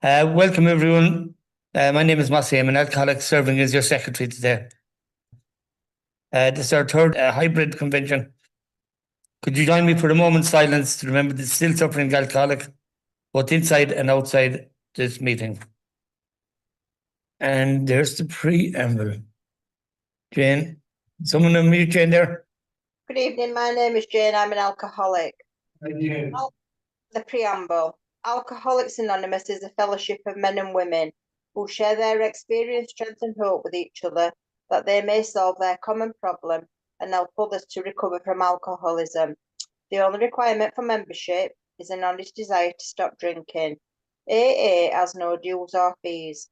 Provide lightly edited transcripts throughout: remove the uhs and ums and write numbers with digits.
Welcome, everyone. My name is Mossy. I'm an alcoholic serving as your secretary today. This is our third hybrid convention. Could you join me for a moment's silence to remember the still suffering alcoholic, both inside and outside this meeting? And there's the preamble. Jane, someone unmute Jane there? Good evening, my name is Jane, I'm an alcoholic. Thank you. The preamble. Alcoholics Anonymous is a fellowship of men and women who share their experience, strength and hope with each other that they may solve their common problem and help others to recover from alcoholism. The only requirement for membership is an honest desire to stop drinking. AA has no dues or fees.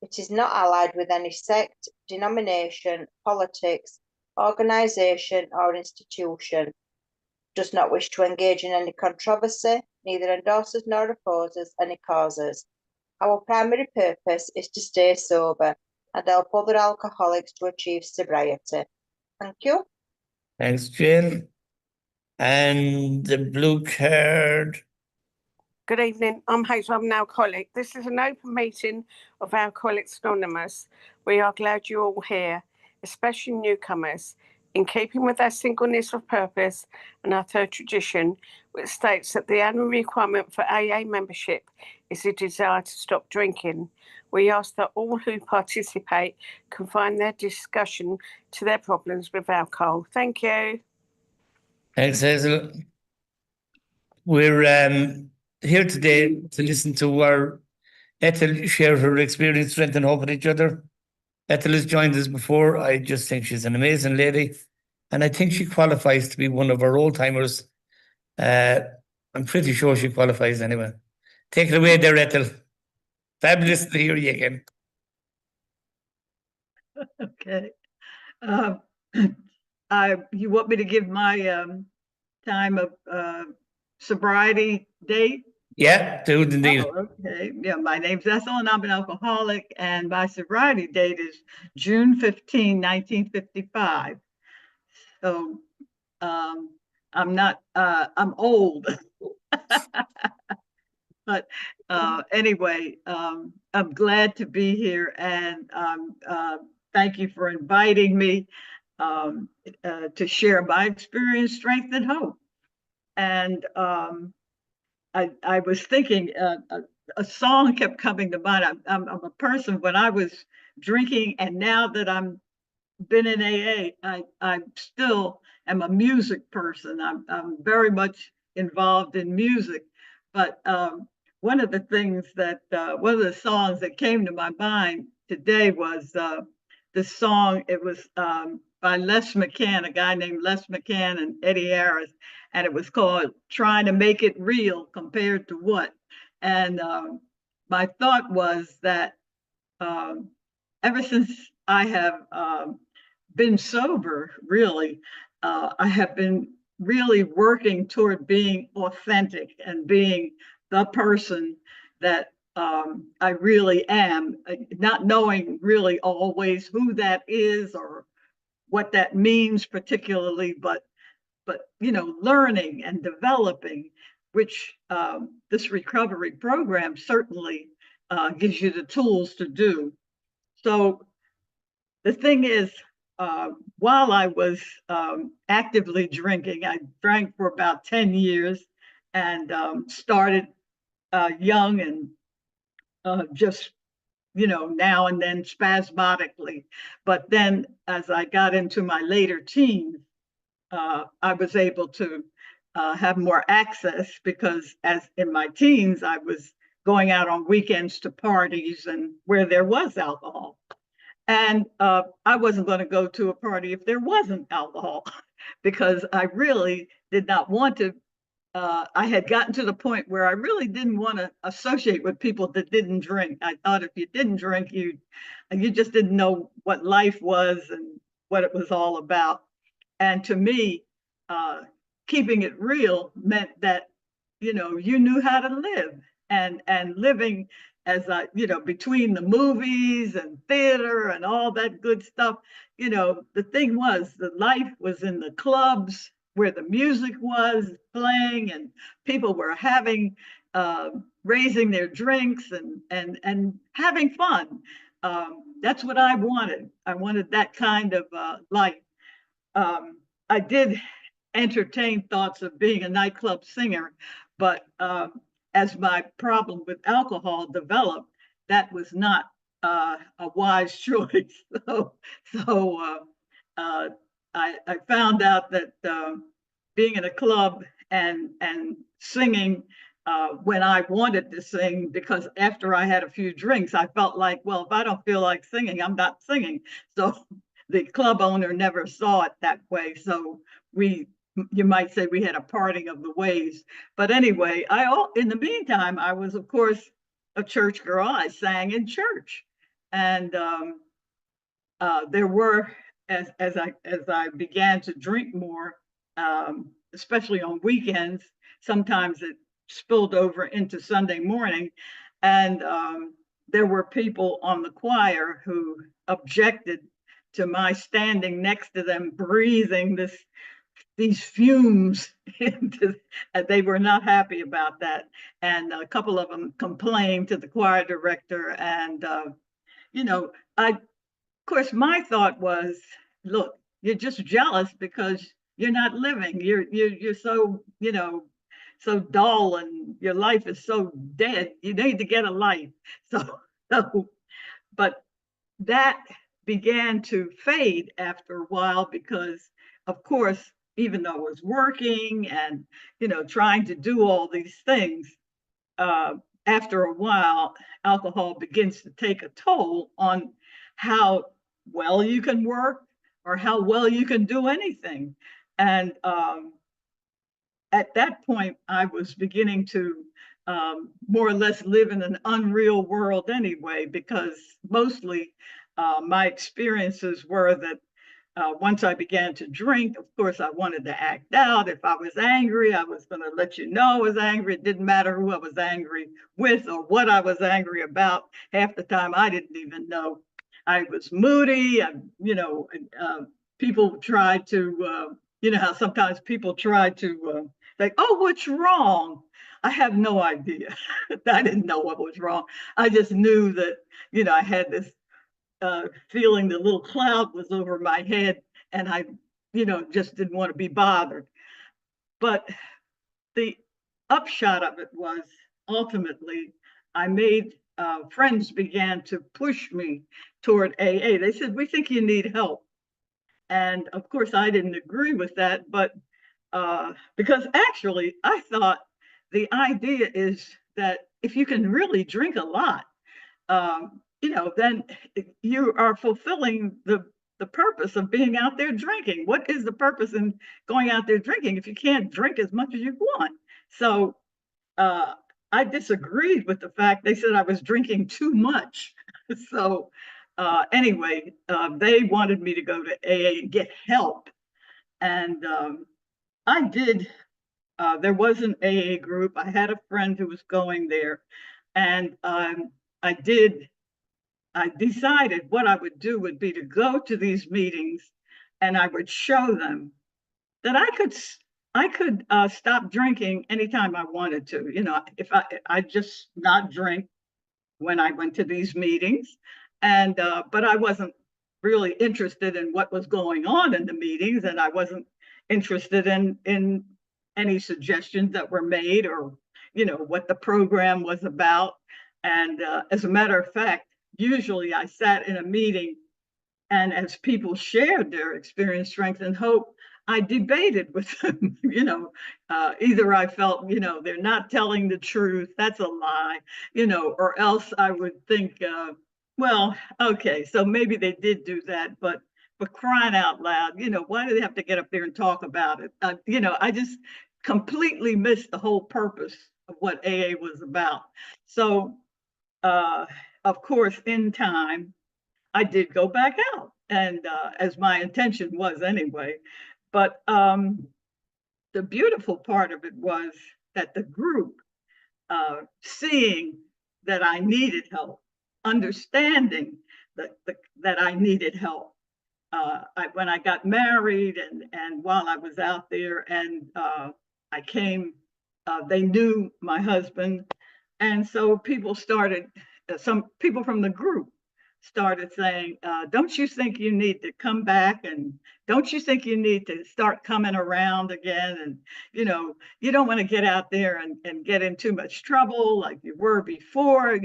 It is not allied with any sect, denomination, politics, organisation or institution, does not wish to engage in any controversy, neither endorses nor opposes any causes. Our primary purpose is to stay sober and help other alcoholics to achieve sobriety. Thank you. Thanks, Jane. And the blue card. Good evening, I'm Hazel, I'm an alcoholic. This is an open meeting of Alcoholics Anonymous. We are glad you're all here, especially newcomers. In keeping with our singleness of purpose and our third tradition, which states that the annual requirement for AA membership is a desire to stop drinking, we ask that all who participate confine their discussion to their problems with alcohol. Thank you. Thanks, Hazel. We're here today to listen to our ETHEL share her experience, strength and hope with each other. ETHEL has joined us before. I just think she's an amazing lady. And I think she qualifies to be one of our old-timers. I'm pretty sure she qualifies anyway. Take it away there, Ethel. Fabulous to hear you again. Okay. You want me to give my time of sobriety date? Yeah, do indeed. Oh, okay. Yeah, my name's Ethel and I'm an alcoholic, and my sobriety date is June 15, 1955. So I'm not, I'm old. But anyway, I'm glad to be here, and thank you for inviting me to share my experience, strength, and hope. And I was thinking, a song kept coming to mind. I'm a person, when I was drinking, and now that I'm been in AA, I still am a music person. I'm very much involved in music. But one of the things that, one of the songs that came to my mind today was the song. It was by Les McCann, a guy named Les McCann and Eddie Harris, and it was called Trying to Make It Real Compared to What? And my thought was that ever since I have been sober, really, I have been really working toward being authentic and being the person that I really am, not knowing really always who that is or what that means particularly, but you know, learning and developing, which this recovery program certainly gives you the tools to do. So the thing is, while I was actively drinking, I drank for about 10 years and started young and just, you know, now and then spasmodically. But then as I got into my later teens, I was able to have more access, because as in my teens, I was going out on weekends to parties and where there was alcohol. And I wasn't going to go to a party if there wasn't alcohol, because I really did not want to. I had gotten to the point where I really didn't want to associate with people that didn't drink. I thought if you didn't drink, you just didn't know what life was and what it was all about. And to me, keeping it real meant that, you know, you knew how to live, and living as you know, between the movies and theater and all that good stuff, you know, the thing was, the life was in the clubs where the music was playing and people were having raising their drinks and having fun. That's what I wanted. I wanted that kind of life. I did entertain thoughts of being a nightclub singer, but as my problem with alcohol developed, that was not a wise choice. So I found out that being in a club and singing when I wanted to sing, because after I had a few drinks, I felt like, well, if I don't feel like singing, I'm not singing. So the club owner never saw it that way. So you might say we had a parting of the ways. But anyway, in the meantime, I was, of course, a church girl. I sang in church. And there were, as I began to drink more, especially on weekends, sometimes it spilled over into Sunday morning. And there were people on the choir who objected to my standing next to them, breathing these fumes into, they were not happy about that. And a couple of them complained to the choir director. And of course, my thought was, look, you're just jealous because you're not living. You're so, so dull, and your life is so dead. You need to get a life. But that began to fade after a while because, of course, even though I was working and, trying to do all these things, after a while, alcohol begins to take a toll on how well you can work or how well you can do anything. And at that point, I was beginning to more or less live in an unreal world anyway, because mostly my experiences were that once I began to drink, of course, I wanted to act out. If I was angry, I was going to let you know I was angry. It didn't matter who I was angry with or what I was angry about. Half the time, I didn't even know. I was moody. People tried to, how sometimes people try to say, oh, what's wrong? I have no idea. I didn't know what was wrong. I just knew that, I had this feeling the little cloud was over my head, and I, just didn't want to be bothered. But the upshot of it was ultimately I made friends began to push me toward AA. They said, we think you need help. And of course, I didn't agree with that, but because actually I thought the idea is that if you can really drink a lot, then you are fulfilling the purpose of being out there drinking. What is the purpose in going out there drinking if you can't drink as much as you want? So I disagreed with the fact they said I was drinking too much. So anyway, they wanted me to go to AA and get help. And I did. There was an AA group. I had a friend who was going there. And I decided what I would do would be to go to these meetings, and I would show them that I could stop drinking anytime I wanted to. If I just not drink when I went to these meetings, and but I wasn't really interested in what was going on in the meetings, and I wasn't interested in any suggestions that were made or what the program was about. And as a matter of fact, usually I sat in a meeting, and as people shared their experience, strength, and hope, I debated with them. Either I felt, they're not telling the truth, that's a lie, or else I would think, well, okay, so maybe they did do that, but for crying out loud, why do they have to get up there and talk about it? I just completely missed the whole purpose of what AA was about. So, of course, in time, I did go back out, and as my intention was anyway. But the beautiful part of it was that the group, seeing that I needed help, understanding that I needed help. When I got married and while I was out there, and I came they knew my husband. And so people started, some people from the group started saying, don't you think you need to come back? And don't you think you need to start coming around again? And, you don't want to get out there and get in too much trouble like you were before,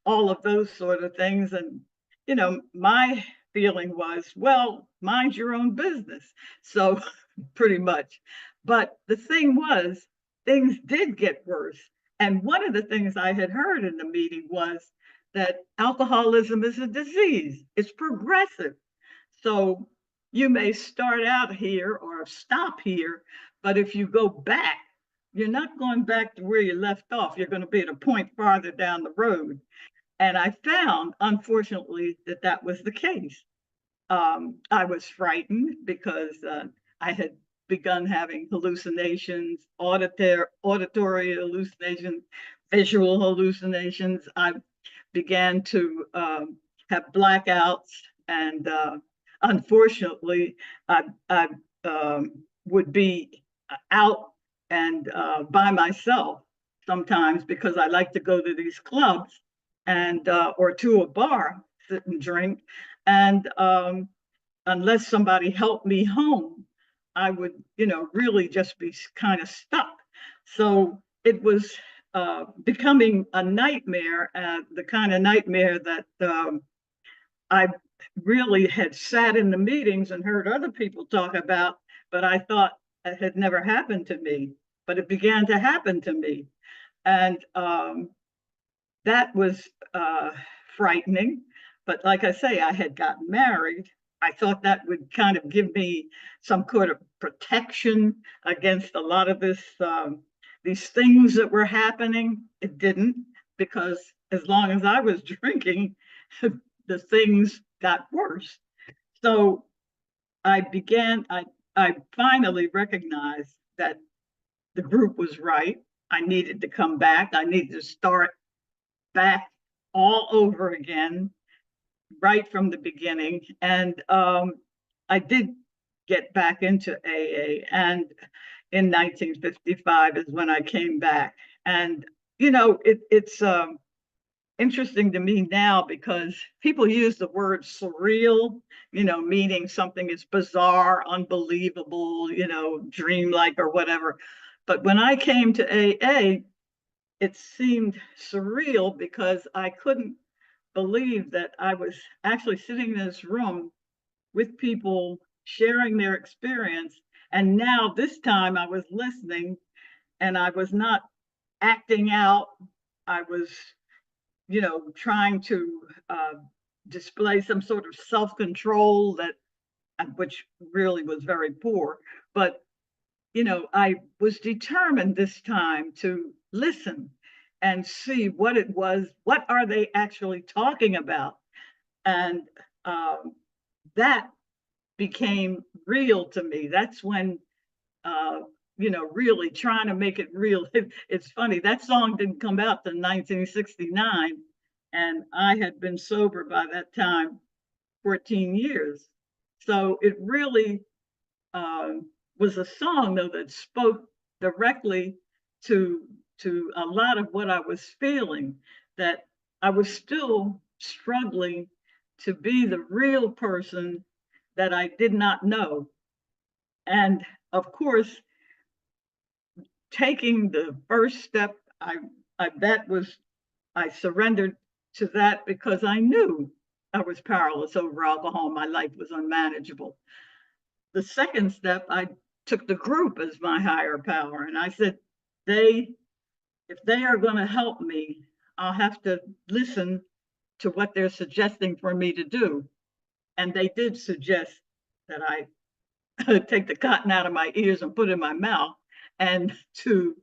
all of those sort of things. And, my feeling was, well, mind your own business. So pretty much. But the thing was, things did get worse. And one of the things I had heard in the meeting was that alcoholism is a disease, it's progressive. So you may start out here or stop here, but if you go back, you're not going back to where you left off. You're going to be at a point farther down the road. And I found, unfortunately, that that was the case. I was frightened because I had begun having hallucinations, auditory hallucinations, visual hallucinations. I began to have blackouts, and unfortunately, I would be out and by myself sometimes because I like to go to these clubs and or to a bar, sit and drink, and unless somebody helped me home, I would, really just be kind of stuck. So it was becoming a nightmare, the kind of nightmare that I really had sat in the meetings and heard other people talk about, but I thought it had never happened to me. But it began to happen to me. And that was frightening. But like I say, I had gotten married. I thought that would kind of give me some kind of protection against a lot of these things that were happening. It didn't, because as long as I was drinking, the things got worse. So I finally recognized that the group was right. I needed to come back. I needed to start back all over again, right from the beginning. And I did get back into AA, and in 1955 is when I came back. And it's interesting to me now because people use the word surreal, meaning something is bizarre, unbelievable, dreamlike or whatever. But when I came to AA, it seemed surreal because I couldn't believe that I was actually sitting in this room with people sharing their experience. And now this time I was listening, and I was not acting out. I was, trying to display some sort of self-control which really was very poor. But, I was determined this time to listen and see what it was, what are they actually talking about? And that became real to me. That's when, really trying to make it real. It's funny, that song didn't come out in 1969, and I had been sober by that time 14 years. So it really was a song, though, that spoke directly to a lot of what I was feeling, that I was still struggling to be the real person that I did not know. And of course, taking the first step, I surrendered to that because I knew I was powerless over alcohol. My life was unmanageable. The second step, I took the group as my higher power, and I said, if they are going to help me, I'll have to listen to what they're suggesting for me to do. And they did suggest that I take the cotton out of my ears and put it in my mouth, and to,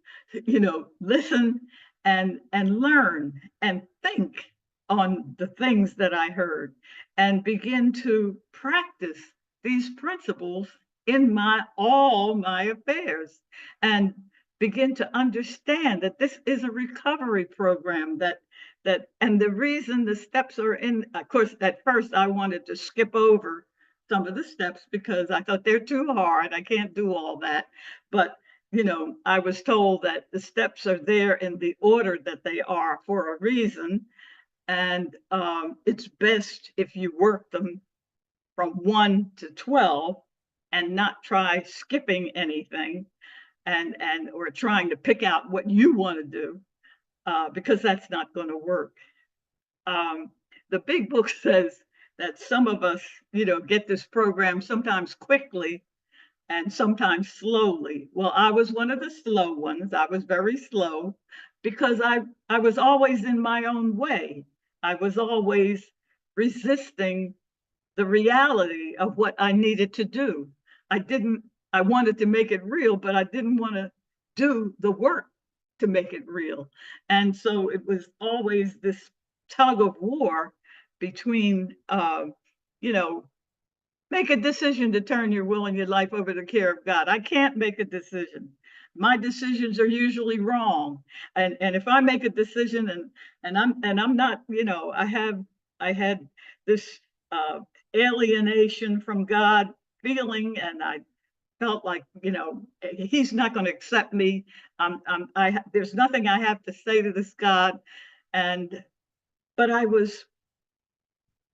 listen and learn and think on the things that I heard, and begin to practice these principles in all my affairs, and begin to understand that this is a recovery program, and the reason the steps are in, of course, at first I wanted to skip over some of the steps because I thought they're too hard. I can't do all that. But, I was told that the steps are there in the order that they are for a reason. And it's best if you work them from 1 to 12 and not try skipping anything and or trying to pick out what you want to do, because that's not going to work. The big book says that some of us, get this program sometimes quickly and sometimes slowly. Well, I was one of the slow ones. I was very slow because I was always in my own way. I was always resisting the reality of what I needed to do. I wanted to make it real, but I didn't want to do the work to make it real. And so it was always this tug of war between, make a decision to turn your will and your life over to the care of God. I can't make a decision. My decisions are usually wrong. And if I make a decision and I'm not, I had this alienation from God feeling, and I felt like, he's not going to accept me. There's nothing I have to say to this God. But I was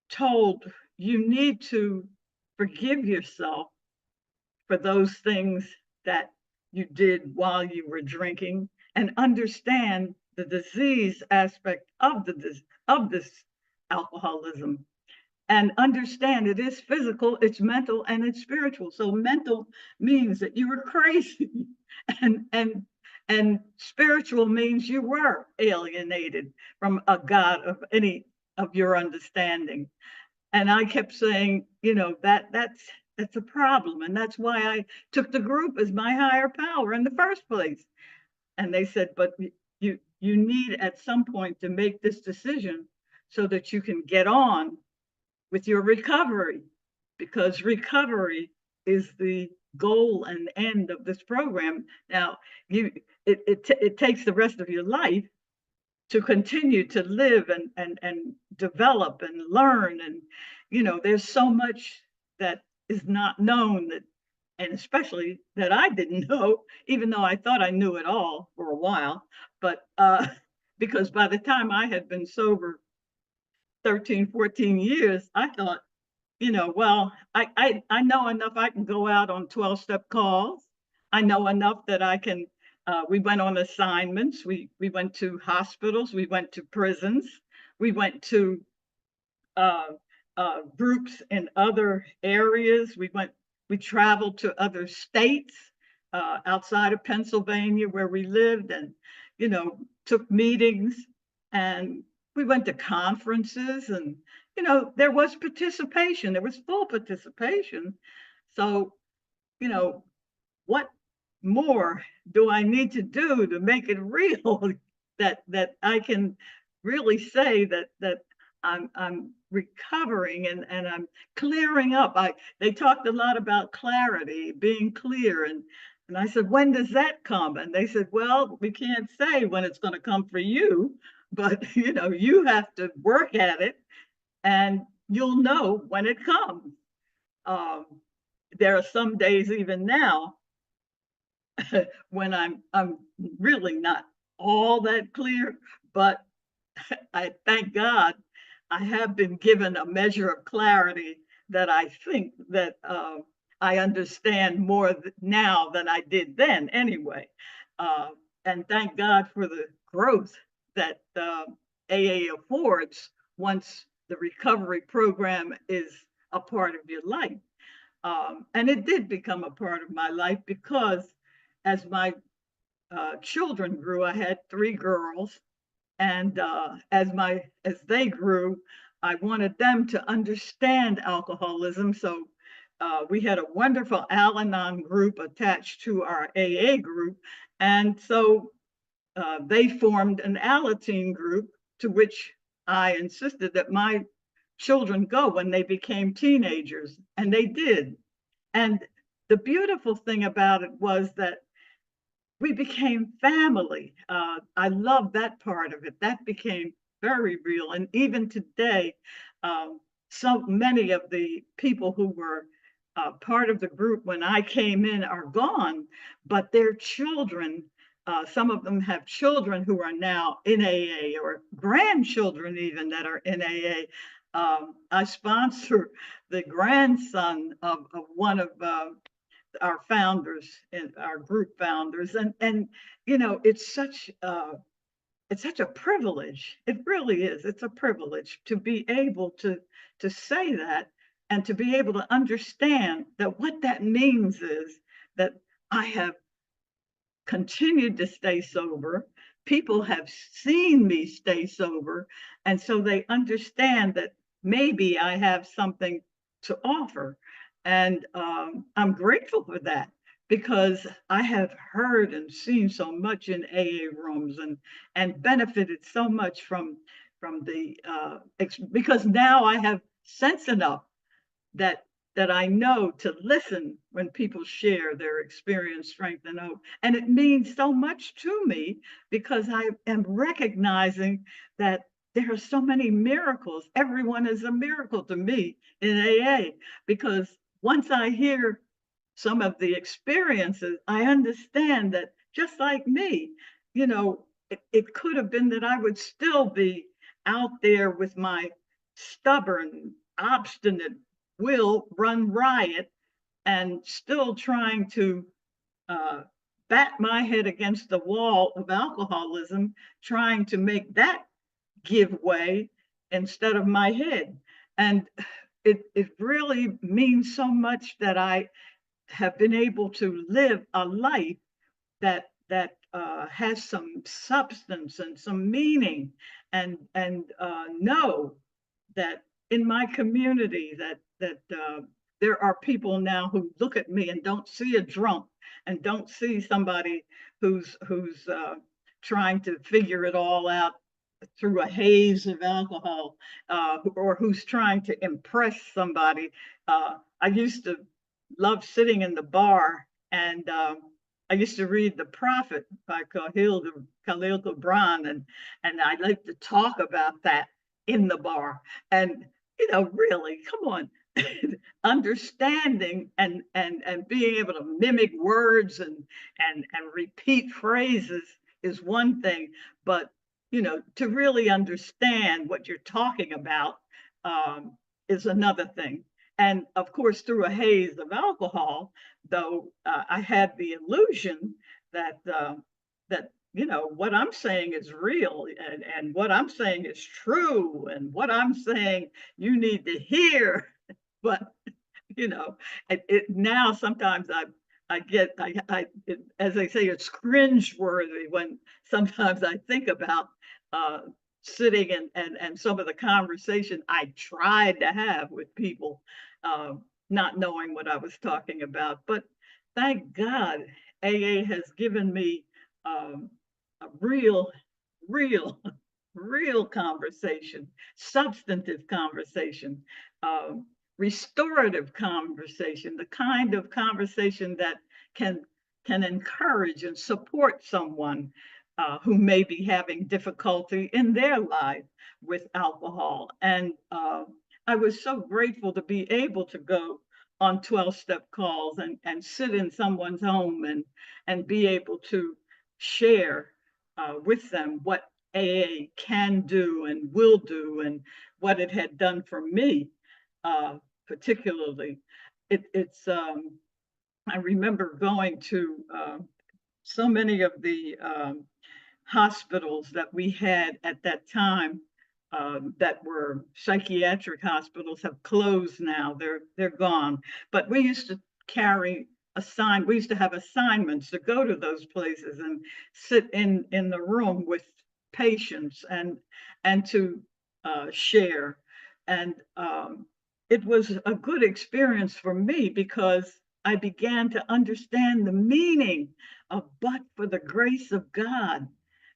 told, you need to forgive yourself for those things that you did while you were drinking, and understand the disease aspect of this alcoholism, and understand it is physical, it's mental, and it's spiritual. So mental means that you were crazy, and spiritual means you were alienated from a God of any of your understanding. And I kept saying, that's a problem. And that's why I took the group as my higher power in the first place. And they said, but you need at some point to make this decision so that you can get on with your recovery, because recovery is the goal and end of this program. Now, it takes the rest of your life to continue to live and develop and learn. And, there's so much that is not known, and especially that I didn't know, even though I thought I knew it all for a while. But because by the time I had been sober 13, 14 years, I thought, well, I know enough. I can go out on 12-step calls. I know enough that I can. We went on assignments. We went to hospitals. We went to prisons. We went to groups in other areas. We traveled to other states outside of Pennsylvania where we lived, and took meetings, and we went to conferences, and there was participation. There was full participation. So what more do I need to do to make it real that I can really say that I'm recovering and I'm clearing up. They talked a lot about clarity, being clear, and I said, when does that come? And they said, well, we can't say when it's going to come for you, but you have to work at it, and you'll know when it comes. There are some days even now when I'm really not all that clear, but I thank God I have been given a measure of clarity that I think that I understand more now than I did then anyway. And thank God for the growth that AA affords once the recovery program is a part of your life. And it did become a part of my life, because as my children grew, I had 3 girls, and as they grew, I wanted them to understand alcoholism. So we had a wonderful Al-Anon group attached to our AA group, and so they formed an Alateen group, to which I insisted that my children go when they became teenagers, and they did. And the beautiful thing about it was that we became family. I love that part of it. That became very real. And even today, so many of the people who were part of the group when I came in are gone, but their children, some of them have children who are now in AA, or grandchildren even that are in AA. I sponsor the grandson of one of our founders, and our group founders, and you know, it's such a privilege. It really is. It's a privilege to be able to say that, and to be able to understand that what that means is that I have continued to stay sober. People have seen me stay sober, and so they understand that maybe I have something to offer. And I'm grateful for that, because I have heard and seen so much in AA rooms, and benefited so much from the because now I have sense enough that I know to listen when people share their experience, strength, and hope. And it means so much to me, because I am recognizing that there are so many miracles. Everyone is a miracle to me in AA, because once I hear some of the experiences, I understand that just like me, you know, it could have been that I would still be out there with my stubborn, obstinate will run riot, and still trying to bat my head against the wall of alcoholism, trying to make that give way instead of my head. And it really means so much that I have been able to live a life that has some substance and some meaning, and know that in my community that there are people now who look at me and don't see a drunk, and don't see somebody who's trying to figure it all out through a haze of alcohol, or who's trying to impress somebody. I used to love sitting in the bar, and I used to read The Prophet by Khalil Gibran, and I like to talk about that in the bar. And you know, really, come on, understanding and being able to mimic words and repeat phrases is one thing, but you know, to really understand what you're talking about is another thing. And of course, through a haze of alcohol, though, I had the illusion that that you know, what I'm saying is real, and what I'm saying is true, and what I'm saying you need to hear. But you know, now sometimes I get as they say, it's cringeworthy when sometimes I think about sitting and some of the conversation I tried to have with people, uh, not knowing what I was talking about. But thank God, AA has given me a real, real conversation, substantive conversation, um, restorative conversation, the kind of conversation that can encourage and support someone who may be having difficulty in their life with alcohol. And I was so grateful to be able to go on 12-step calls and sit in someone's home and be able to share with them what AA can do and will do, and what it had done for me, particularly. It's I remember going to so many of the hospitals that we had at that time, that were psychiatric hospitals, have closed now. They're gone. But we used to we used to have assignments to go to those places and sit in the room with patients and to share. And it was a good experience for me, because I began to understand the meaning of "but for the grace of God,"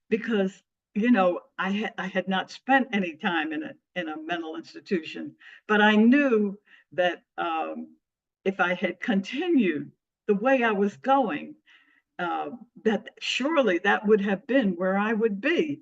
because you know, I had not spent any time in a mental institution, but I knew that if I had continued the way I was going, that surely that would have been where I would be,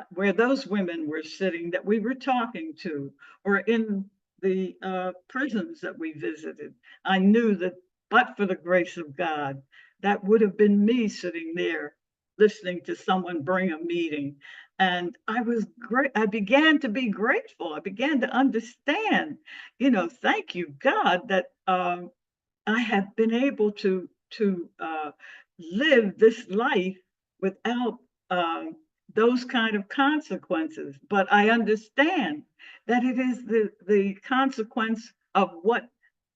where those women were sitting that we were talking to, or in the prisons that we visited. I knew that, but for the grace of God, that would have been me sitting there listening to someone bring a meeting. And I was great. I began to be grateful. I began to understand, thank you, God, that I have been able to live this life without those kind of consequences. But I understand that it is the consequence of what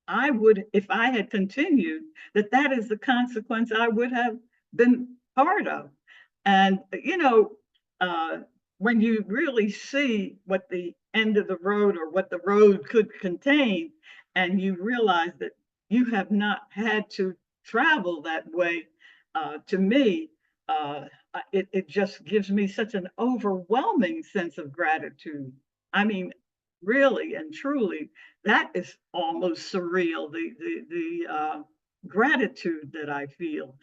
I would, if I had continued, that is the consequence I would have been part of. And when you really see what the end of the road or what the road could contain, and you realize that you have not had to travel that way, to me, it just gives me such an overwhelming sense of gratitude. I mean, really and truly, that is almost surreal. The gratitude that I feel,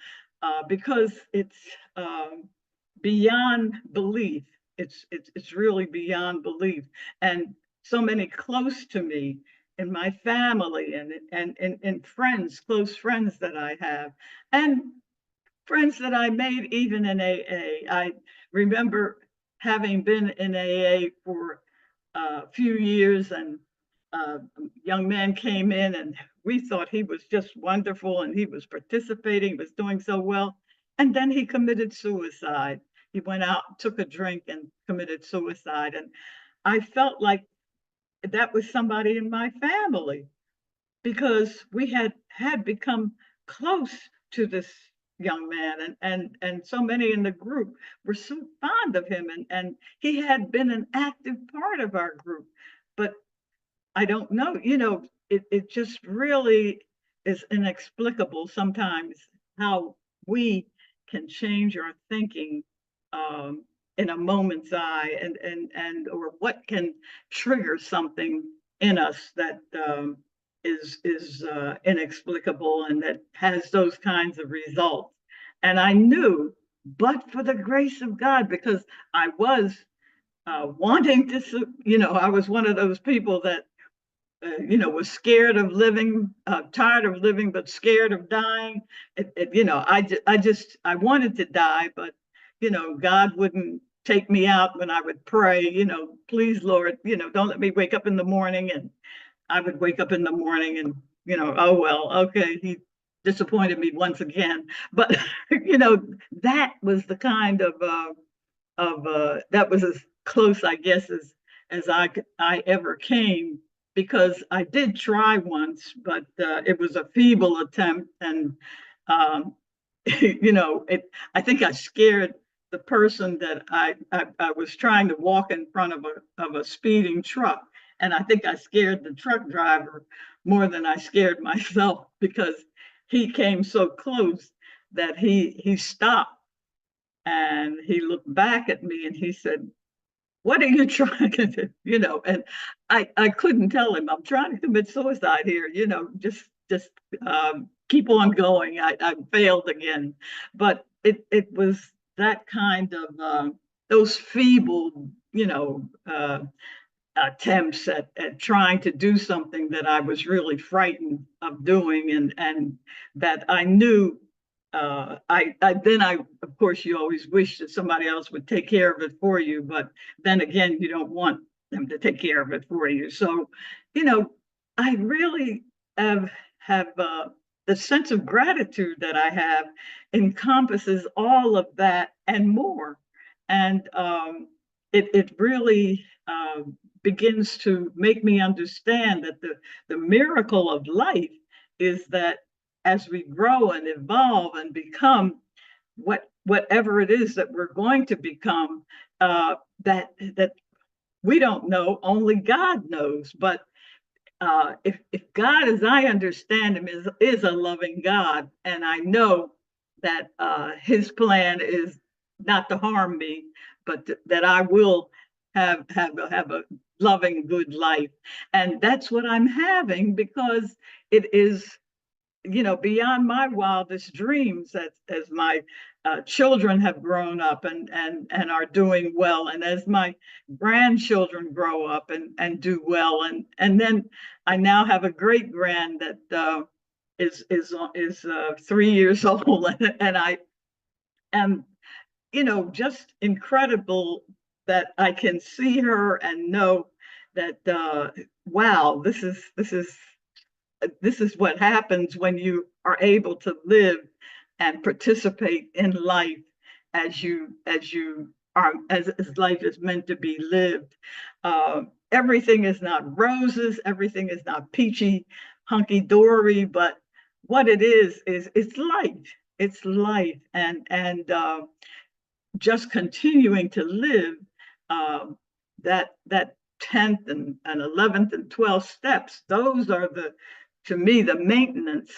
because it's beyond belief. It's really beyond belief, and so many close to me in my family and friends, close friends that I have, and friends that I made even in AA. I remember having been in AA for a few years, and a young man came in, and we thought he was just wonderful, and he was participating, he was doing so well. And then he committed suicide. He went out, took a drink, and committed suicide. And I felt like that was somebody in my family, because we had become close to this young man, and so many in the group were so fond of him, and he had been an active part of our group. But I don't know, it just really is inexplicable sometimes how we can change our thinking in a moment's eye, and or what can trigger something in us that is inexplicable and that has those kinds of results. And I knew, but for the grace of God, because I was wanting to, I was one of those people that was scared of living, tired of living, but scared of dying. I wanted to die, but God wouldn't take me out when I would pray, please, Lord, don't let me wake up in the morning. And I would wake up in the morning and, oh, well, okay, he disappointed me once again. But, that was the kind of that was as close, I guess, as I ever came, because I did try once, but it was a feeble attempt. And, I think I scared the person that I was trying to walk in front of a speeding truck. And I think I scared the truck driver more than I scared myself, because he came so close that he stopped, and he looked back at me and he said, "What are you trying to do?" And I couldn't tell him, "I'm trying to commit suicide here, just keep on going." I failed again. But it was that kind of those feeble, attempts at trying to do something that I was really frightened of doing, and that I knew I of course, you always wish that somebody else would take care of it for you, but then again, you don't want them to take care of it for you. So, I really have the sense of gratitude that I have encompasses all of that and more. And it really begins to make me understand that the miracle of life is that as we grow and evolve and become whatever it is that we're going to become, that we don't know, only God knows. But if God, as I understand him, is a loving God, and I know that his plan is not to harm me, but that I will have a loving, good life. And that's what I'm having, because it is beyond my wildest dreams, as my children have grown up and are doing well, and as my grandchildren grow up and do well, and then I now have a great grand that is 3 years old, and I am, just incredible that I can see her and know that wow, this is what happens when you are able to live and participate in life as life is meant to be lived. Everything is not roses, everything is not peachy, hunky-dory, but what it is it's life. It's life, and just continuing to live that 10th and 11th and 12th steps. Those are to me, the maintenance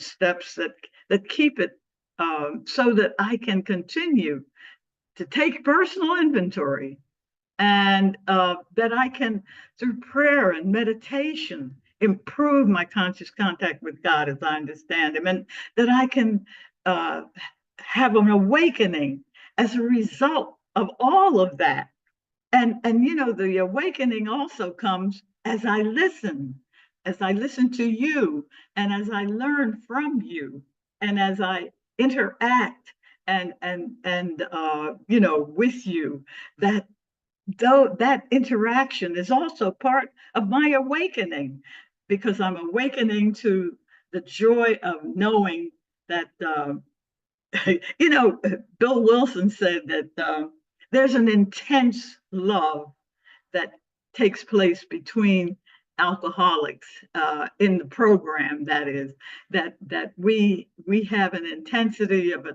steps that keep it so that I can continue to take personal inventory, and that I can, through prayer and meditation, improve my conscious contact with God as I understand Him, and that I can have an awakening as a result of all of that. And the awakening also comes as I listen to you, and as I learn from you, and as I interact and with you, that interaction is also part of my awakening, because I'm awakening to the joy of knowing that Bill Wilson said that there's an intense love that takes place between alcoholics in the program. That is, that we have an intensity of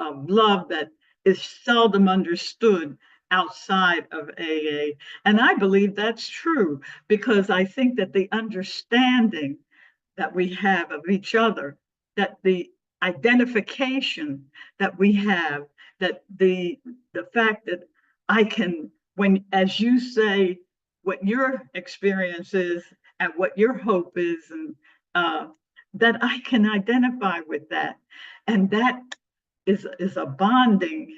love that is seldom understood outside of AA. And I believe that's true, because I think that the understanding that we have of each other, that the identification that we have, that the fact that I can, when, as you say, what your experience is and what your hope is, and that I can identify with that, and that is a bonding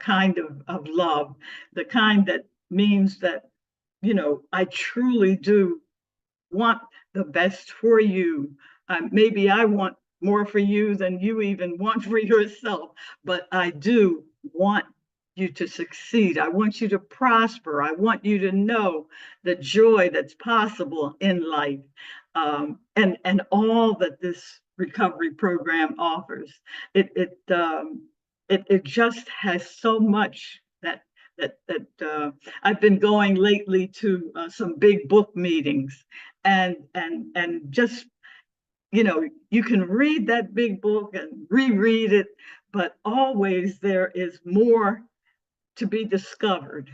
kind of love, the kind that means that I truly do want the best for you. Maybe I want more for you than you even want for yourself, but I do want you to succeed. I want you to prosper. I want you to know the joy that's possible in life, and all that this recovery program offers. It just has so much that I've been going lately to some big book meetings, and just you can read that big book and reread it, but always there is more to be discovered,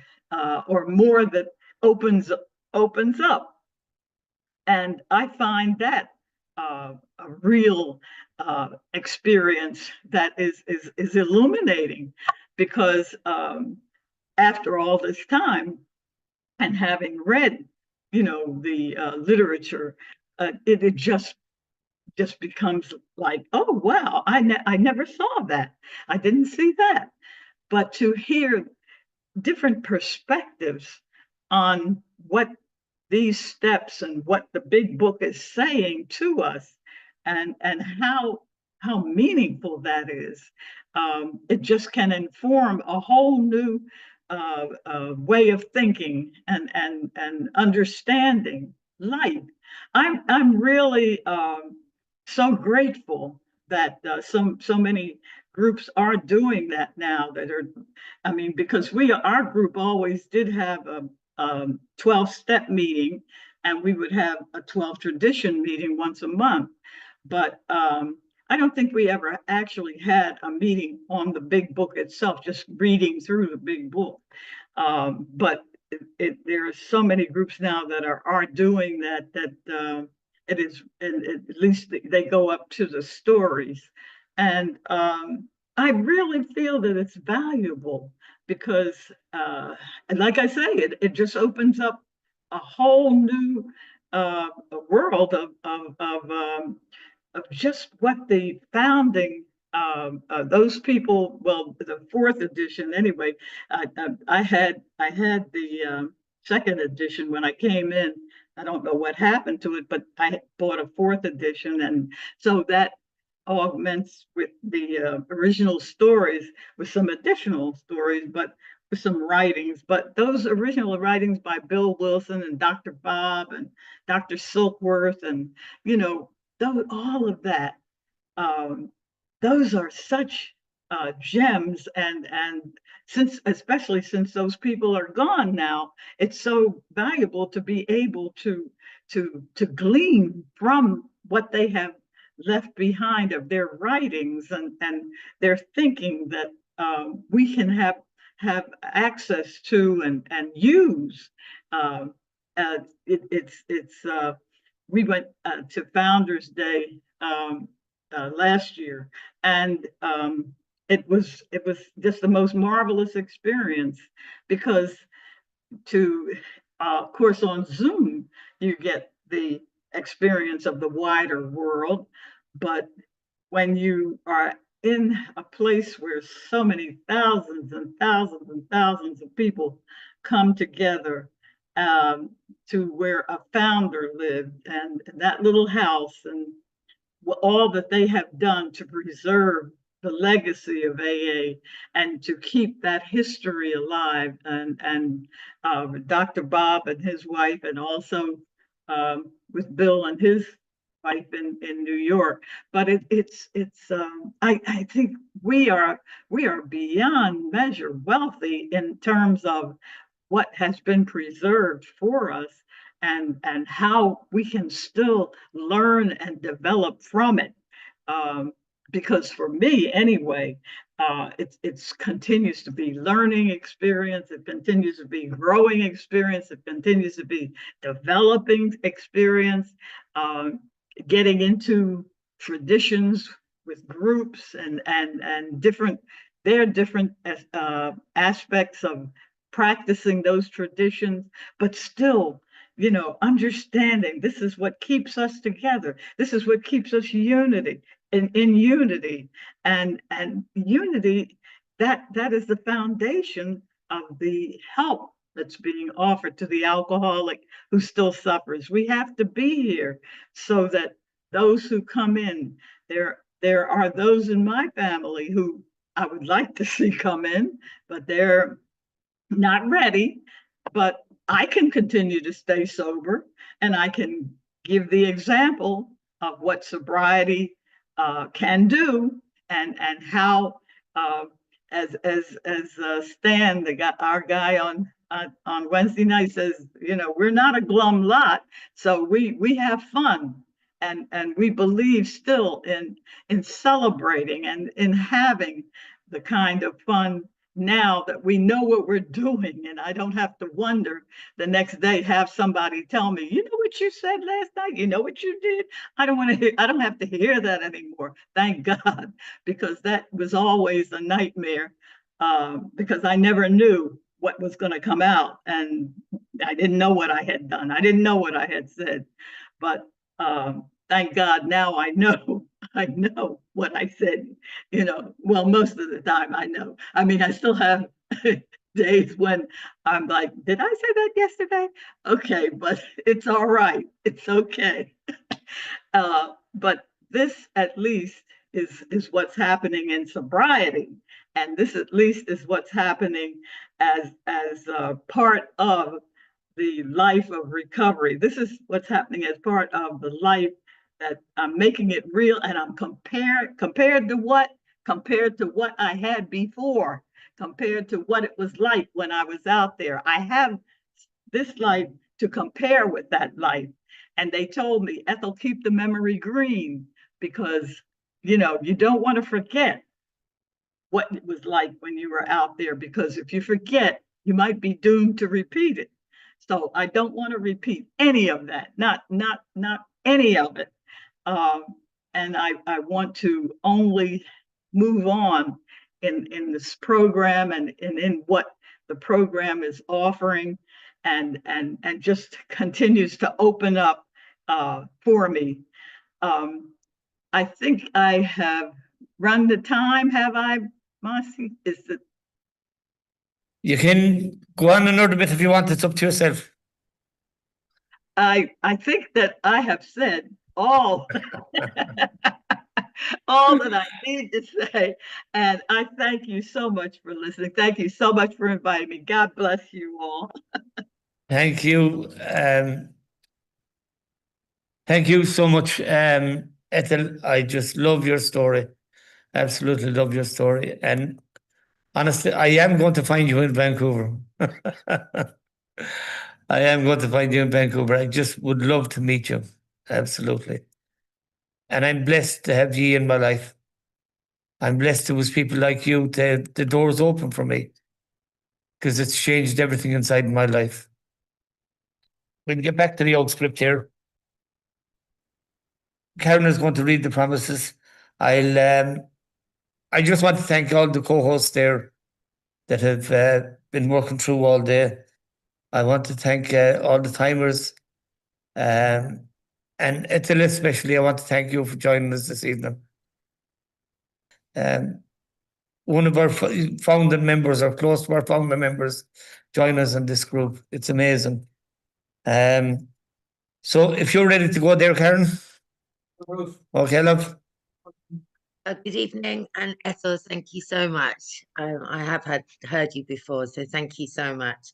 or more that opens up. And I find that a real experience that is illuminating, because after all this time, and having read the literature, it just becomes like, oh wow, I never saw that, I didn't see that. But to hear different perspectives on what these steps and what the big book is saying to us, and how meaningful that is, it just can inform a whole new way of thinking and understanding life. I'm really so grateful that so many groups are doing that now. Because our group always did have a 12-step meeting, and we would have a 12 tradition meeting once a month. But I don't think we ever actually had a meeting on the big book itself, just reading through the big book. But there are so many groups now that are doing that it is, and at least they go up to the stories. And I really feel that it's valuable, because, and like I say, it just opens up a whole new a world of just what the founding those people. Well, the fourth edition anyway. I had the second edition when I came in. I don't know what happened to it, but I bought a fourth edition, and so that augments with the original stories with some additional stories, but with some writings. But those original writings by Bill Wilson and Dr. Bob and Dr. Silkworth, and those, all of that, um, those are such gems, and especially since those people are gone now, it's so valuable to be able to glean from what they have left behind of their writings and their thinking that we can have access to and use. We went to Founders Day last year, and it was just the most marvelous experience, because of course, on Zoom you get the experience of the wider world, but when you are in a place where so many thousands and thousands and thousands of people come together to where a founder lived, and that little house, and all that they have done to preserve the legacy of AA and to keep that history alive, and Dr. Bob and his wife, and also with Bill and his wife in New York. But I think we are beyond measure wealthy in terms of what has been preserved for us, and how we can still learn and develop from it. Because for me anyway, it continues to be learning experience, it continues to be growing experience, it continues to be developing experience, getting into traditions with groups and different aspects of practicing those traditions, but still, understanding this is what keeps us together. This is what keeps us in unity, and unity, that is the foundation of the help that's being offered to the alcoholic who still suffers. We have to be here so that those who come in, there are those in my family who I would like to see come in, but they're not ready. But I can continue to stay sober, and I can give the example of what sobriety can do, and how, as Stan, our guy on Wednesday night, says, we're not a glum lot, so we have fun, and we believe still in celebrating and in having the kind of fun now that we know what we're doing, and I don't have to wonder the next day, have somebody tell me, you know what you said last night, you know what you did. I don't have to hear that anymore, thank God, because that was always a nightmare, because I never knew what was going to come out, and I didn't know what I had done, I didn't know what I had said. But thank God now I know what I said, well, most of the time I know. I mean, I still have days when I'm like, did I say that yesterday? Okay, but it's all right. It's okay. But this at least is what's happening in sobriety. And this at least is what's happening as part of the life of recovery. This is what's happening as part of the life that I'm making it real, and I'm compared to what I had before, compared to what it was like when I was out there. I have this life to compare with that life. And they told me, Ethel, keep the memory green, because you don't want to forget what it was like when you were out there, because if you forget, you might be doomed to repeat it. So I don't want to repeat any of that, not any of it. And I want to only move on in this program, and in what the program is offering, and just continues to open up for me. I think I have run the time. Have I, Marcy? You can go on another bit if you want. It's up to yourself. I think that I have said all all that I need to say, and I thank you so much for listening. Thank you so much for inviting me. God bless you all. Thank you. Thank you so much, Ethel. I just love your story. Absolutely love your story. And honestly, I am going to find you in Vancouver. I am going to find you in Vancouver. I just would love to meet you. Absolutely. And I'm blessed to have you in my life. I'm blessed it was people like you. The doors open for me because it's changed everything inside my life. We'll get back to the old script here. Karen is going to read the promises. I just want to thank all the co-hosts there that have been working through all day. I want to thank all the timers. And Ethel especially, I want to thank you for joining us this evening. One of our founding members, or close to our founding members, join us in this group. It's amazing. So if you're ready to go there, Karen. Okay, love. Good evening, and Ethel, thank you so much. I have heard you before, so thank you so much.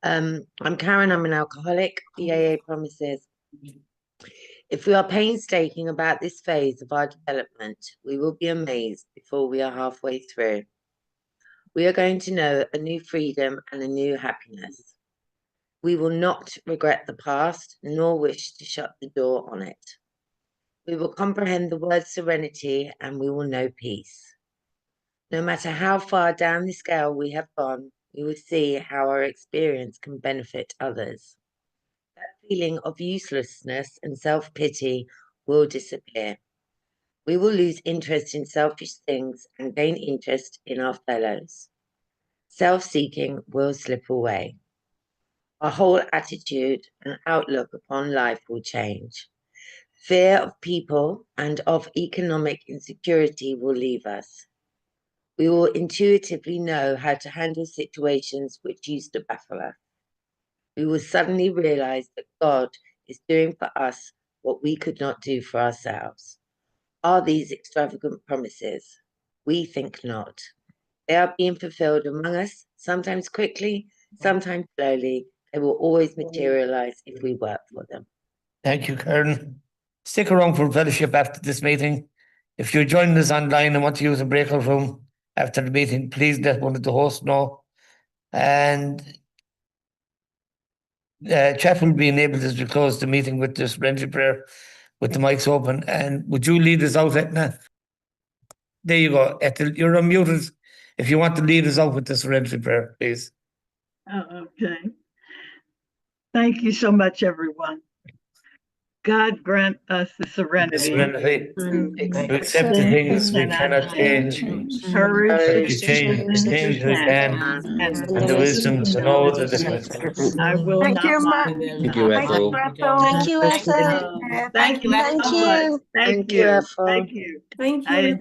I'm Karen, I'm an alcoholic. BAA promises. If we are painstaking about this phase of our development, we will be amazed before we are halfway through. We are going to know a new freedom and a new happiness. We will not regret the past, nor wish to shut the door on it. We will comprehend the word serenity, and we will know peace. No matter how far down the scale we have gone, we will see how our experience can benefit others. That feeling of uselessness and self-pity will disappear. We will lose interest in selfish things and gain interest in our fellows. Self-seeking will slip away. Our whole attitude and outlook upon life will change. Fear of people and of economic insecurity will leave us. We will intuitively know how to handle situations which used to baffle us. We will suddenly realize that God is doing for us what we could not do for ourselves. Are these extravagant promises? We think not. They are being fulfilled among us, sometimes quickly, sometimes slowly. They will always materialize if we work for them. Thank you, Karen. Stick around for fellowship after this meeting. If you're joining us online and want to use a breakout room after the meeting, please let one of the hosts know. And chat will be enabled as we close the meeting with this serenity prayer with the mics open. And would you lead us out, Etna? There you go, Ethel. You're unmuted. If you want to lead us out with the serenity prayer, please. Oh, okay. Thank you so much, everyone. God grant us the serenity To accept the things we cannot change, courage to change the things we can, and the wisdom to know the difference. I will Thank not you, lie. Thank you, Ethel. Thank you, Ethel. Thank you Thank so much. you. Thank Thank you, you. Ethel. Thank you. Thank I